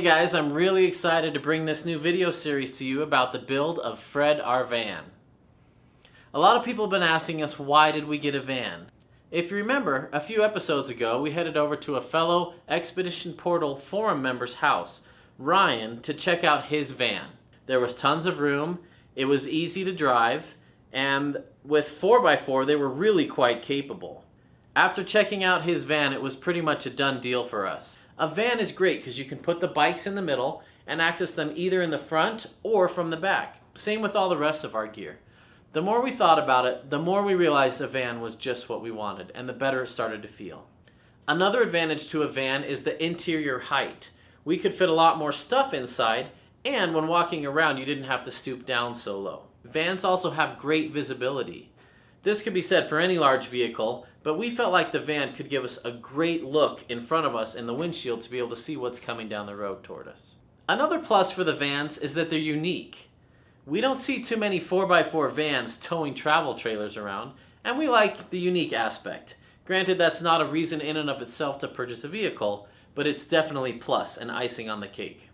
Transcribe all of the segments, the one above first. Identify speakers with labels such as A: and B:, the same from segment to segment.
A: Hey guys, I'm really excited to bring this new video series to you about the build of Fred our van. A lot of people have been asking us, why did we get a van? If you remember, a few episodes ago we headed over to a fellow Expedition Portal forum member's house, Ryan, to check out his van. There was tons of room, it was easy to drive, and with 4x4 they were really quite capable. After checking out his van, it was pretty much a done deal for us. A van is great because you can put the bikes in the middle and access them either in the front or from the back. Same with all the rest of our gear. The more we thought about it, the more we realized a van was just what we wanted, and the better it started to feel. Another advantage to a van is the interior height. We could fit a lot more stuff inside, and when walking around you didn't have to stoop down so low. Vans also have great visibility. This could be said for any large vehicle, but we felt like the van could give us a great look in front of us in the windshield to be able to see what's coming down the road toward us. Another plus for the vans is that they're unique. We don't see too many 4x4 vans towing travel trailers around, and we like the unique aspect. Granted, that's not a reason in and of itself to purchase a vehicle, but it's definitely plus and icing on the cake.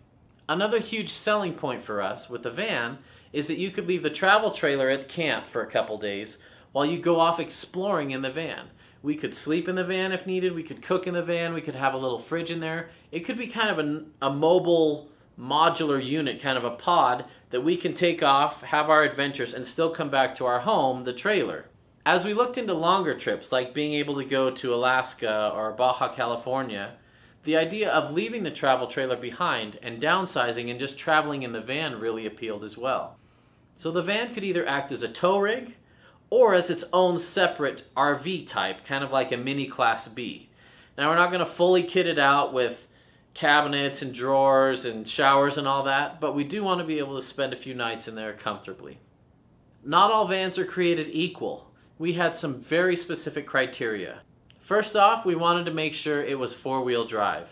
A: Another huge selling point for us with the van is that you could leave the travel trailer at camp for a couple days while you go off exploring in the van. We could sleep in the van if needed, we could cook in the van, we could have a little fridge in there. It could be kind of a mobile modular unit, kind of a pod that we can take off, have our adventures, and still come back to our home, the trailer. As we looked into longer trips, like being able to go to Alaska or Baja California, the idea of leaving the travel trailer behind and downsizing and just traveling in the van really appealed as well. So the van could either act as a tow rig or as its own separate RV type, kind of like a mini Class B. Now, we're not going to fully kit it out with cabinets and drawers and showers and all that, but we do want to be able to spend a few nights in there comfortably. Not all vans are created equal. We had some very specific criteria. First off, we wanted to make sure it was four-wheel drive.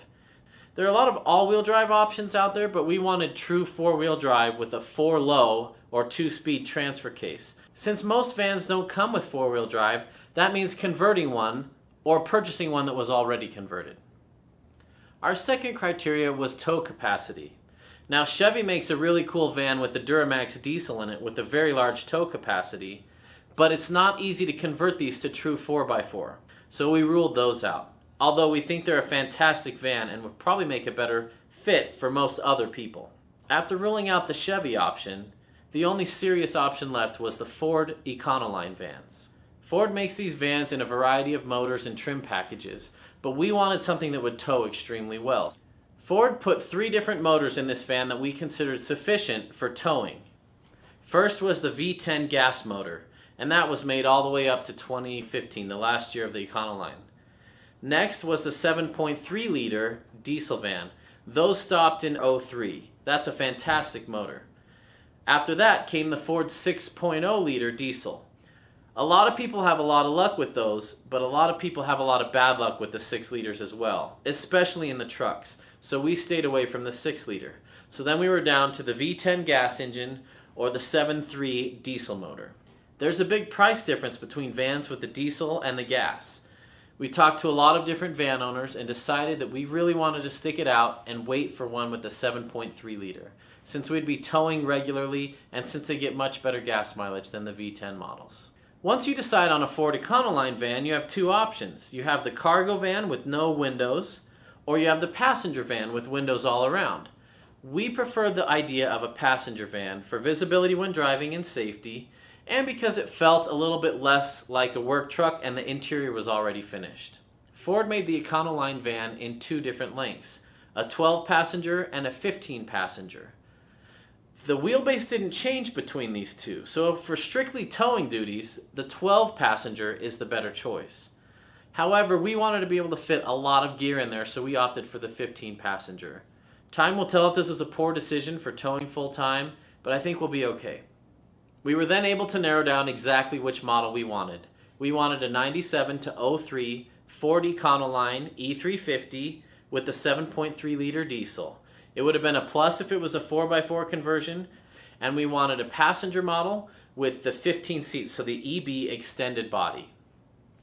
A: There are a lot of all-wheel drive options out there, but we wanted true four-wheel drive with a 4-low or 2-speed transfer case. Since most vans don't come with four-wheel drive, that means converting one or purchasing one that was already converted. Our second criteria was tow capacity. Now, Chevy makes a really cool van with the Duramax diesel in it with a very large tow capacity, but it's not easy to convert these to true 4x4, so we ruled those out. Although we think they're a fantastic van and would probably make a better fit for most other people. After ruling out the Chevy option, the only serious option left was the Ford Econoline vans. Ford makes these vans in a variety of motors and trim packages, but we wanted something that would tow extremely well. Ford put 3 different motors in this van that we considered sufficient for towing. First was the V10 gas motor, and that was made all the way up to 2015, the last year of the Econoline. Next was the 7.3 liter diesel van. Those stopped in 03. That's a fantastic motor. After that came the Ford 6.0 liter diesel. A lot of people have a lot of luck with those, but a lot of people have a lot of bad luck with the 6 liters as well, especially in the trucks. So we stayed away from the 6 liter. So then we were down to the V10 gas engine or the 7.3 diesel motor. There's a big price difference between vans with the diesel and the gas. We talked to a lot of different van owners and decided that we really wanted to stick it out and wait for one with the 7.3 liter, since we'd be towing regularly and since they get much better gas mileage than the V10 models. Once you decide on a Ford Econoline van, you have 2 options. You have the cargo van with no windows, or you have the passenger van with windows all around. We preferred the idea of a passenger van for visibility when driving and safety, and because it felt a little bit less like a work truck and the interior was already finished. Ford made the Econoline van in 2 different lengths, a 12-passenger and a 15-passenger. The wheelbase didn't change between these 2, so for strictly towing duties, the 12-passenger is the better choice. However, we wanted to be able to fit a lot of gear in there, so we opted for the 15-passenger. Time will tell if this was a poor decision for towing full-time, but I think we'll be okay. We were then able to narrow down exactly which model we wanted. We wanted a 97 to 03 Ford Econoline E350 with the 7.3 liter diesel. It would have been a plus if it was a 4x4 conversion, and we wanted a passenger model with the 15 seats, so the EB extended body.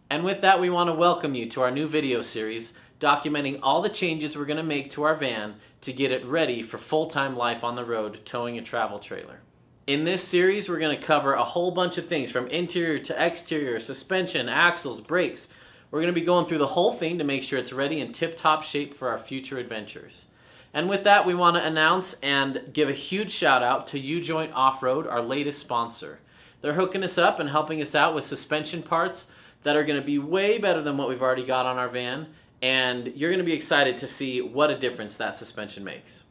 A: And with that, we want to welcome you to our new video series documenting all the changes we're going to make to our van to get it ready for full-time life on the road towing a travel trailer. In this series, we're going to cover a whole bunch of things from interior to exterior, suspension, axles, brakes. We're going to be going through the whole thing to make sure it's ready in tip-top shape for our future adventures. And with that, we want to announce and give a huge shout out to U-Joint Off-Road, our latest sponsor. They're hooking us up and helping us out with suspension parts that are going to be way better than what we've already got on our van, and you're going to be excited to see what a difference that suspension makes.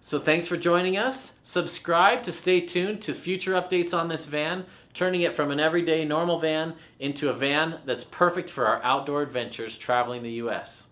A: So thanks for joining us. Subscribe to stay tuned to future updates on this van, turning it from an everyday normal van into a van that's perfect for our outdoor adventures traveling the U.S.